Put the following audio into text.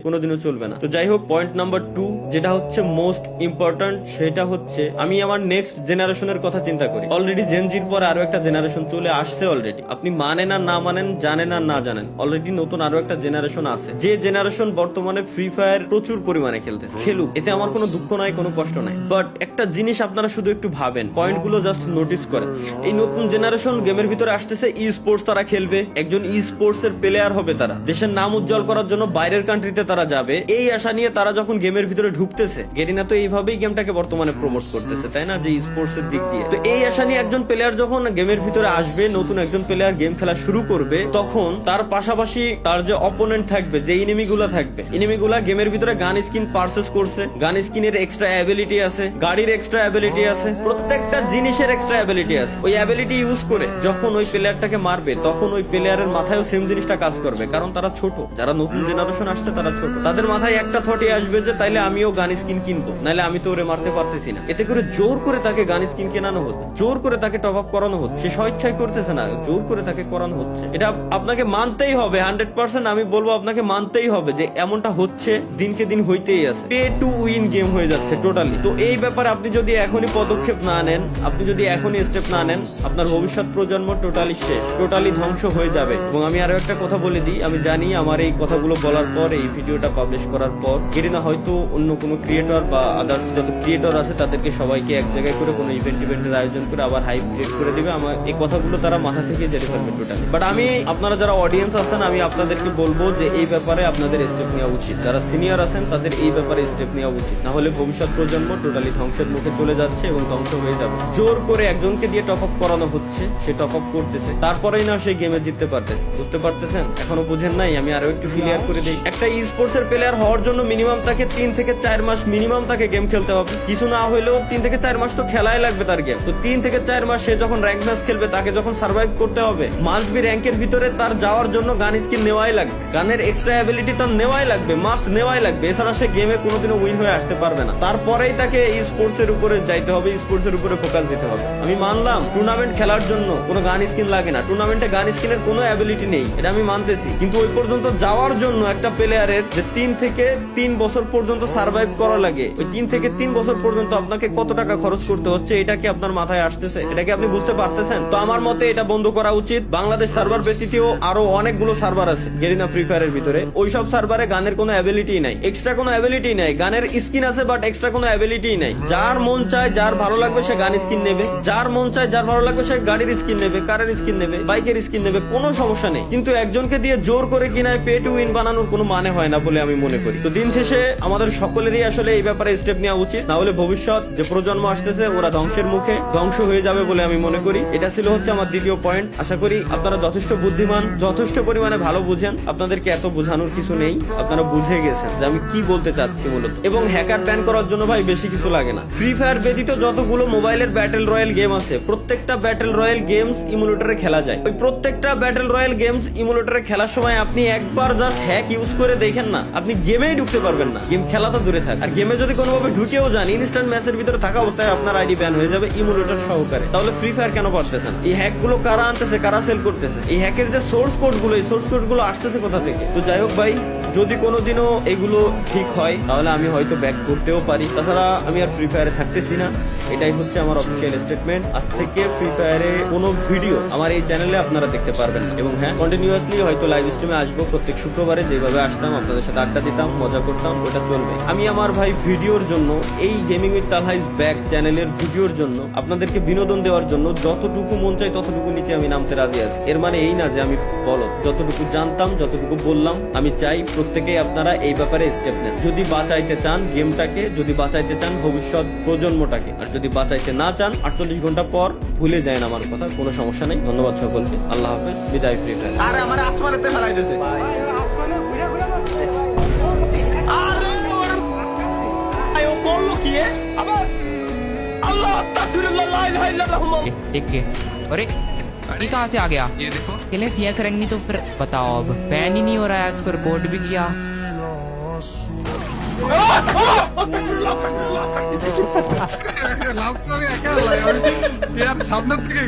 কোনোদিনও চলবে না। তো যাই হোক, পয়েন্ট নাম্বার 2 যেটা হচ্ছে মোস্ট ইম্পর্টেন্ট, সেটা হচ্ছে আমি আমার নেক্সট জেনারেশনের কথা চিন্তা করি। অলরেডি জেনজির পর আরো একটা জেনারেশন চলে আসছে অলরেডি। আপনি মানেন আর না মানেন, জানেন আর না জানেন, অলরেডি নতুন আরো একটা জেনারেশন আছে, যে জেনারেশন বর্তমানে ফ্রি ফায়ার প্রচুর পরিমাণে খেলতেছে। খেলুক, এতে আমার কোনো দুঃখ নাই, কোনো কষ্ট নাই। বাট একটা জিনিস আপনারা শুধু একটু ভাবেন, পয়েন্টগুলো জাস্ট নোটিস করেন। এই নতুন জেনারেশন গেমের ভিতরে আসতেছে, ই স্পোর্টস তারা খেলবে, একজন ই স্পোর্টস এর প্লেয়ার হবে, তারা দেশের নাম উজ্জ্বল করার জন্য বাইরের কান্ট্রিতে তারা যাবে। এই আশা নিয়ে তারা যখন গেমের ভিতরে ঢুকতেছে, গেরিনা তো এইভাবেই গেমটাকে বর্তমানে প্রমোট করতেছে, তাই না, যে স্পোর্টস এর দিক দিয়ে। তো এই আশা নিয়ে একজন প্লেয়ার যখন গেমের ভিতরে আসবে, নতুন একজন প্লেয়ার গেম খেলা শুরু করবে, তখন তার পাশাপাশি তার যে অপোনেন্ট থাকবে, যে এনিমিগুলা থাকবে, এনিমিগুলা গেমের ভিতরে গান স্কিন পারচেজ করছে, গান স্কিনের এক্সট্রা অ্যাবিলিটি আছে, গাড়ির এক্সট্রা অ্যাবিলিটি আছে, প্রত্যেকটা জিনিসের এক্সট্রা অ্যাবিলিটি আছে। ওই অ্যাবিলিটি ইউজ করে যখন ওই প্লেয়ারটাকে মারবে, তখন ওই প্লেয়ারের মাথায়ও সেম জিনিসটা কাজ করবে, কারণ তারা ছোট, যারা নতুন জেনারেশন আসছে তারা ছোট। তাদের মাথায় একটা থটই আসবে যে তাইলে আমিও গান স্কিন কিনবো, নাহলে আমি তো ওরে মারতে পারতেছি না। এতে করে জোর করে তাকে গান স্কিন কেনানো হচ্ছে, জোর করে তাকে টপ আপ করানো হচ্ছে। সে স্বেচ্ছায় করতেছে না, জোর করে তাকে করানো হচ্ছে। এটা আপনাকে মানতেই হবে, 100% আমি বলবো আপনাকে মানতেই হবে যে এমনটা হচ্ছে, দিনকে দিন হইতেই আছে। পে টু উইন গেম হয়ে যাচ্ছে টোটালি। তো এই ব্যাপারে আপনি যদি এখনই পদক্ষেপ না নেন, আপনি যদি এখনই স্টেপ না নেন, আপনার ভবিষ্যৎ প্রজন্ম টোটালি শেষ, টোটালি ধ্বংস হয়ে যাবে। এবং আমি আরো একটা কথা বলে দিই, আমি জানি আমার এই কথাগুলো বলার পর, এই ভিডিওটা পাবলিশ করার পর গেরিনা হয়তো অন্য কোনো ক্রিয়েটর বা আদার্স যত ক্রিয়েটর আছে তাদেরকে সবাইকে এক জায়গায় করে কোনো ইভেন্টের আয়োজন করে আবার হাইপ ক্রিয়েট করে দিবে। আমার এই কথাগুলো তারা মাথা থেকে জেনে ফেলবে টোটালি। বাট আমি, আপনারা যারা অডিয়েন্স আছেন, আমি আপনাদেরকে বলবো যে এই ব্যাপারে আপনাদের স্টেপ নেওয়া উচিত। যারা সিনিয়র আছেন তাদের এই ব্যাপারে স্টেপ নেওয়া উচিত, না হলে ভবিষ্যৎ প্রজন্ম টোটালি ধ্বংসের মুখে চলে যাচ্ছে এবং ধ্বংস হয়ে যাবে। জোর করে একজনকে দিয়ে টপ আপ করানো হচ্ছে, সে টপ আপ করতেছে, তারপরেই না সেই গেমে জিততে পারতেছে। বুঝতে পারতেছেন? এখনো বুঝেন নাই? আমি আরো একটু ক্লিয়ার করে দিই। একটা ই স্পোর্টস এর প্লেয়ার হওয়ার জন্য মিনিমাম তাকে 3 থেকে 4 মাস মিনিমাম তাকে গেম খেলতে হবে। কিছু না হলেও 3 থেকে 4 মাস তো খেলাই লাগবে তার গেম। তো 3 থেকে 4 মাস সে যখন র্যাঙ্ক ম্যাচ খেলবে, তাকে যখন সার্ভাইভ করতে হবে, মাস্ট বি র্যাঙ্কের ভিতরে তার যাওয়ার জন্য গান স্কিন নেওয়াই লাগবে, গানের এক্সট্রা অ্যাবিলিটি তার নেওয়াই লাগবে, মাস্ট নেওয়াই লাগবে। এছাড়া সে গেমে কোনোদিনও উইন হয়ে আসতে পারবে না। তারপরেই তাকে ই স্পোর্টস এর উপরে যাইতে হবে, স্পোর্টস এর উপরে ফোকাস দিতে হবে। আমি মানলাম টুর্নামেন্ট খেলার জন্য কোনো গান স্কিন লাগে না, টুর্নামেন্টে গান স্কিনের কোনো অ্যাবিলিটি নেই, এটা আমি মানতেছি। কিন্তু ওই পর্যন্ত যাওয়ার জন্য একটা প্লেয়ারের যে 3 থেকে 3 বছর পর্যন্ত সার্ভাইভ করা লাগে, ওই 3 থেকে 3 বছর পর্যন্ত আপনাকে কত টাকা খরচ করতে হচ্ছে, এটা কি আপনার মাথায় আসতেছে? এটা কি আপনি বুঝতে পারতেছেন? তো আমার মতে এটা বন্ধ করা উচিত। বাংলাদেশ সার্ভার ব্যতীতও আরো অনেকগুলো সার্ভার আছে গেরিনা ফ্রি ফায়ারের ভিতরে, ওইসব সার্ভারে গানের কোনো অ্যাবিলিটি নাই, এক্সট্রা কোনো অ্যাবিলিটি নাই। গানের স্কিন আছে বাট এক্সট্রা কোনো অ্যাবিলিটি নাই। যার মন চায়, যার ভালো লাগবে সে গান স্কিন নেবে, যার মন চায়, যার ভালো লাগবে সে গাড়ির স্কিন নেবে, কারের স্কিন নেবে, বাইকের স্কিন নেবে, কোনো সমস্যা নেই। কিন্তু একজনকে দিয়ে জোর করে কিনায় পে টু উইন বানানোর কোনো মানে হয় না বলে আমি মনে করি। তো দিন শেষে আমাদের সকলেরই আসলে এই ব্যাপারে স্টেপ নেওয়া উচিত, না হলে ভবিষ্যৎ যে প্রজন্ম আসতেছে ওরা ধ্বংসের মুখে ধ্বংস হয়ে যাবে বলে আমি মনে করি। এটা ছিল হচ্ছে আমার দ্বিতীয় পয়েন্ট। আশা করি আপনারা যথেষ্ট বুদ্ধিমান, যথেষ্ট পরিমাণে ভালো বুঝেন, আপনাদেরকে এত বোঝানোর কিছু নেই, আপনারা বুঝে গেছেন যে আমি কি বলতে চাচ্ছি মূলত। এবং হ্যাকার ব্যান করার জন্য ভাই বেশি কিছু লাগে না। ফ্রি ফায়ার ব্যতীত যতগুলো মোবাইলের ব্যাটেল রয়্যাল গেম আছে, প্রত্যেকটা ব্যাটেল রয়্যাল গেমস ইমুলেটরে খেলা যায়। ওই প্রত্যেকটা ব্যাটেল রয়্যাল গেমস ইমুলেটরে খেলার সময় আপনি একবার জাস্ট হ্যাক ইউজ করে দেখেন না, আপনি গেমেই ঢুকতে পারবেন না। গেম খেলা তো দূরে থাক, আর গেমে যদি কোনোভাবে ঢুকেও যান, ইনস্ট্যান্ট ম্যাচের ভিতরে থাকা অবস্থায় আপনার আইডি ব্যান হয়ে যাবে ইমুলেটর সহকারে। তাহলে ফ্রি ফায়ার কেন পারতেছেন? এই হ্যাক গুলো কারা আনতেছে, কারা সেল করতেছে? এই হ্যাকের যে সোর্স কোড গুলো, এই সোর্স কোড গুলো আসতেছে কোথা থেকে? তো যাই হোক ভাই, যদি কোনোদিনও এগুলো ঠিক হয় তাহলে আমি হয়তো ব্যাক করতেও পারি। তাছাড়া আমি আর ফ্রি ফায়ারে থাকতেছি না, এটাই হচ্ছে আমার অফিসিয়াল স্টেটমেন্ট। আজ থেকে ফ্রি ফায়ারে কোনো ভিডিও আমার এই চ্যানেলে আপনারা দেখতে পারবেন না। এবং হ্যাঁ, কন্টিনিউয়াসলি হয়তো লাইভ স্ট্রিমে আসবো প্রত্যেক শুক্রবারে, যেভাবে আসতাম আপনাদের সাথে আড্ডা দিতাম, মজা করতাম, ওটা চলবে। আমি আমার ভাই ভিডিওর জন্য, এই gaming with Talha is back চ্যানেলের ভিডিওর জন্য, আপনাদেরকে বিনোদন দেওয়ার জন্য যতটুকু মন চাই ততটুকু নিচে আমি নামতে রাজি আছি। এর মানে এই না যে আমি বলদ, যতটুকু জানতাম যতটুকু বললাম। আমি চাই প্রত্যেকেই আপনারা এই ব্যাপারে স্টেপ নেন, যদি বাঁচাইতে চান গেমটাকে, যদি বাঁচাইতে চান ভবিষ্যৎ প্রজন্মটাকে। আর যদি বাঁচাইতে না চান, 48 ঘন্টা পর ভুলে যায় আমার কথা, কোনো সমস্যা নেই। ধন্যবাদ সকলকে, আল্লাহ হাফেজ, বিদায় ফ্রি ফায়ার। আরে আমার আসমানেতে ফেলাইতেছে, আরে ও করলো কি? আবার আল্লাহ তাকবীরুল্লাহ লা ইলাহা ইল্লাল্লাহ। देख के अरे ये कहाँ से आ गया? ये देखो खेले CS रैंक नहीं तो फिर बताओ, अब बैन ही नहीं हो रहा है, इसको रिपोर्ट भी किया। লাস্ট আমি একা সামনের থেকে